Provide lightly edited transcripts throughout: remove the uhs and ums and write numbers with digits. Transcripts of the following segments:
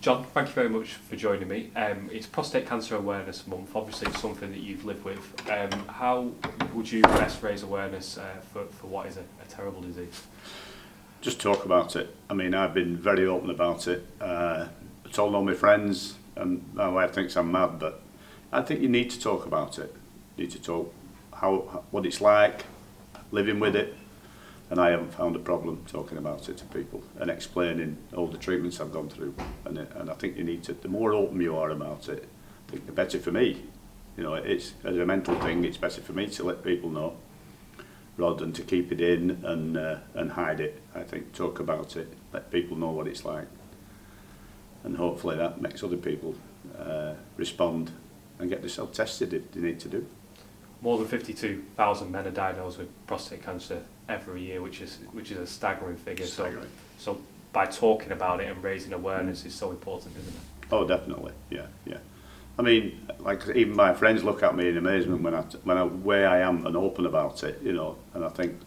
John, thank you very much for joining me. It's Prostate Cancer Awareness Month. Obviously, it's something that you've lived with. How would you best raise awareness for what is a terrible disease? Just talk about it. I mean, I've been very open about it. I told all my friends, and my wife thinks I'm mad, but I think you need to talk about it. You need to talk what it's like, living with it, and I haven't found a problem talking about it to people and explaining all the treatments I've gone through. And I think you need to, the more open you are about it, I think the better for me. You know, it's as a mental thing, it's better for me to let people know rather than to keep it in and hide it. I think talk about it, let people know what it's like, and hopefully that makes other people respond and get themselves tested if they need to do. More than 52,000 men are diagnosed with prostate cancer every year, which is a staggering figure. Staggering. So by talking about it and raising awareness is so important, isn't it? Oh, definitely, yeah. I mean, like even my friends look at me in amazement when I where I am and open about it, you know. And I think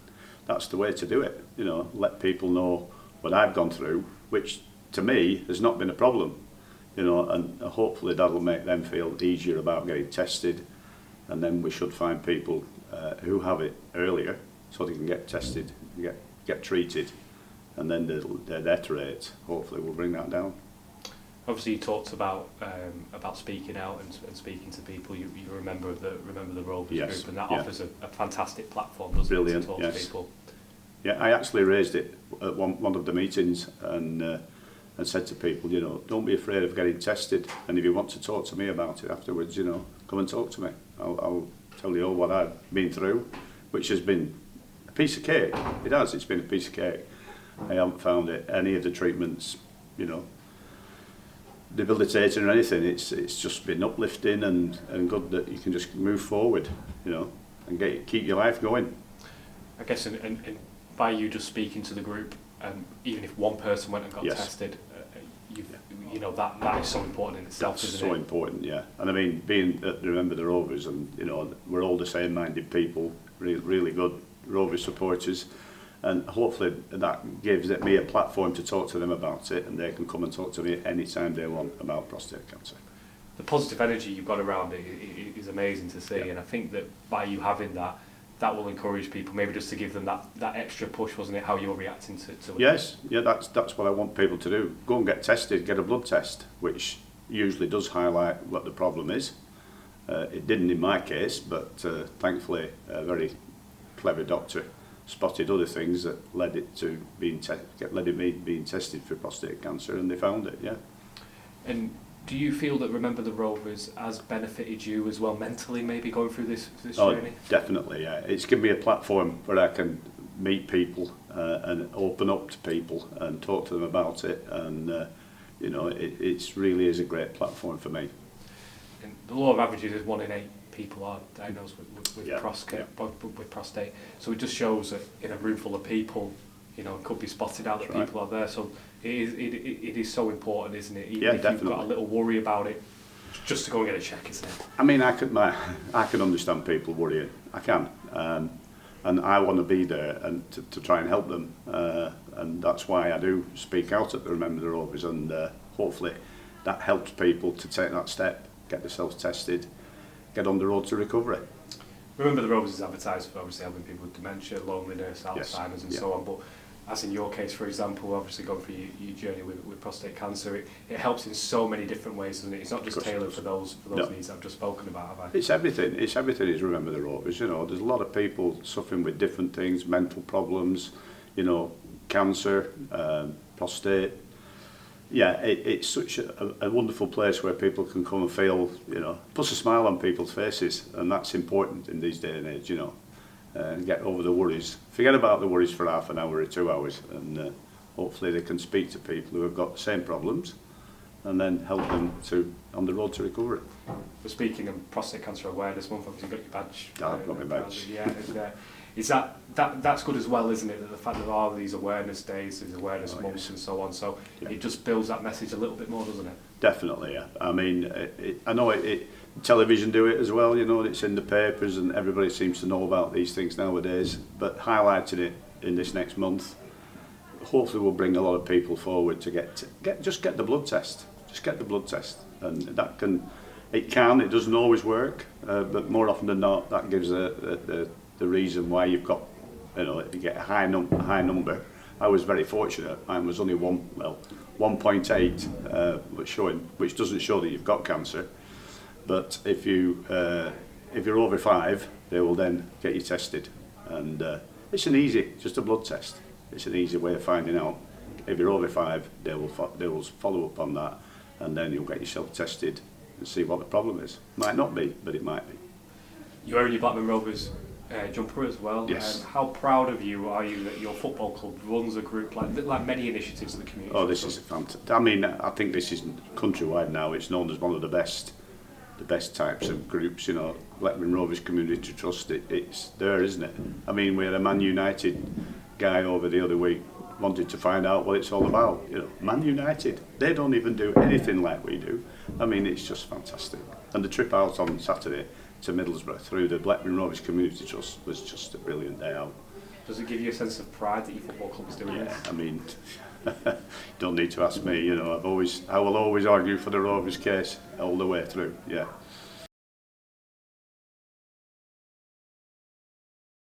that's the way to do it, you know. Let people know what I've gone through, which to me has not been a problem, you know. And hopefully that'll make them feel easier about getting tested. And then we should find people who have it earlier, so they can get tested, get treated, and then their death rate hopefully will bring that down. Obviously, you talked about speaking out and speaking to people. You're a member of the Remember of Rovers group, and that offers a fantastic platform, doesn't it, to talk to people. Yeah, I actually raised it at one of the meetings and said to people, you know, don't be afraid of getting tested, and if you want to talk to me about it afterwards, you know, come and talk to me. I'll tell you all what I've been through, which has been a piece of cake. It has, it's been a piece of cake. I haven't found any of the treatments, you know, debilitating or anything. It's just been uplifting and good that you can just move forward, you know, and keep your life going. I guess and by you just speaking to the group, even if one person went and got tested, you know, that is so important in itself, isn't it? It's so important, yeah. And I mean, being at Remember the Rovers, and you know, we're all the same-minded people, really good Rovers supporters, and hopefully that gives me a platform to talk to them about it, and they can come and talk to me anytime they want about prostate cancer. The positive energy you've got around it is amazing to see, and I think that by you having that will encourage people, maybe just to give them that extra push, wasn't it, how you're reacting to it? Yes, yeah, that's what I want people to do. Go and get tested, get a blood test, which usually does highlight what the problem is. It didn't in my case, but thankfully a very clever doctor spotted other things that led it to being tested for prostate cancer, and they found it, yeah. And do you feel that Remember the Rovers has benefited you as well mentally, maybe going through this journey? Definitely, yeah. It's given me a platform where I can meet people and open up to people and talk to them about it, and you know, it's really is a great platform for me. And the law of averages is 1 in 8 people are diagnosed with prostate. So it just shows that in a room full of people, you know, it could be spotted out that people are there. So it is so important, isn't it? Even if definitely. You've got a little worry about it, just to go and get a check, isn't it? I mean, I can understand people worrying. I can, and I want to be there and to try and help them. And that's why I do speak out at the Remember the Rovers, and hopefully that helps people to take that step, get themselves tested, get on the road to recovery. Remember the Rovers is advertised for obviously helping people with dementia, loneliness, Alzheimer's and so on, but as in your case, for example, obviously going through your journey with prostate cancer, it helps in so many different ways, doesn't it? It's not just tailored for those needs I've just spoken about, have I? It's everything is Remember the Rovers, you know. There's a lot of people suffering with different things, mental problems, you know, cancer, prostate. Yeah, it's such a wonderful place where people can come and feel, you know, puts a smile on people's faces, and that's important in these day and age, you know. Get over the worries. Forget about the worries for half an hour or 2 hours, and hopefully they can speak to people who have got the same problems, and then help them on the road to recovery. We're speaking of Prostate Cancer Awareness Month. Obviously, you've got your badge. I've got my badge. Yeah, and, is that's good as well, isn't it? That the fact there are these awareness days, these awareness months, and so on. So it just builds that message a little bit more, doesn't it? Definitely, yeah. I mean, I know television do it as well. You know, it's in the papers, and everybody seems to know about these things nowadays. But highlighting it in this next month, hopefully, will bring a lot of people forward to get the blood test. just get the blood test, and it doesn't always work, but more often than not, that gives the reason why you've got, you get a high number. I was very fortunate. Mine was only 1.8, which doesn't show that you've got cancer. But if you're over 5, they will then get you tested, and it's just a blood test. It's an easy way of finding out. If you're over 5, they will follow up on that, and then you'll get yourself tested and see what the problem is. Might not be, but it might be. You're wearing your Blackburn Rovers jumper as well. Yes. How proud of you are you that your football club runs a group like many initiatives in the community? Oh, this is fantastic. I mean, I think this is countrywide now. It's known as one of the best types of groups. Blackburn Rovers Community Trust. It's there, isn't it? I mean, we had a Man United guy over the other week wanted to find out what it's all about. Man United, they don't even do anything like we do. I mean, it's just fantastic. And the trip out on Saturday to Middlesbrough through the Blackburn Rovers Community Trust was just a brilliant day out. Does it give you a sense of pride that your football club is doing this? I mean, don't need to ask me. I will always argue for the Rovers case all the way through. Yeah.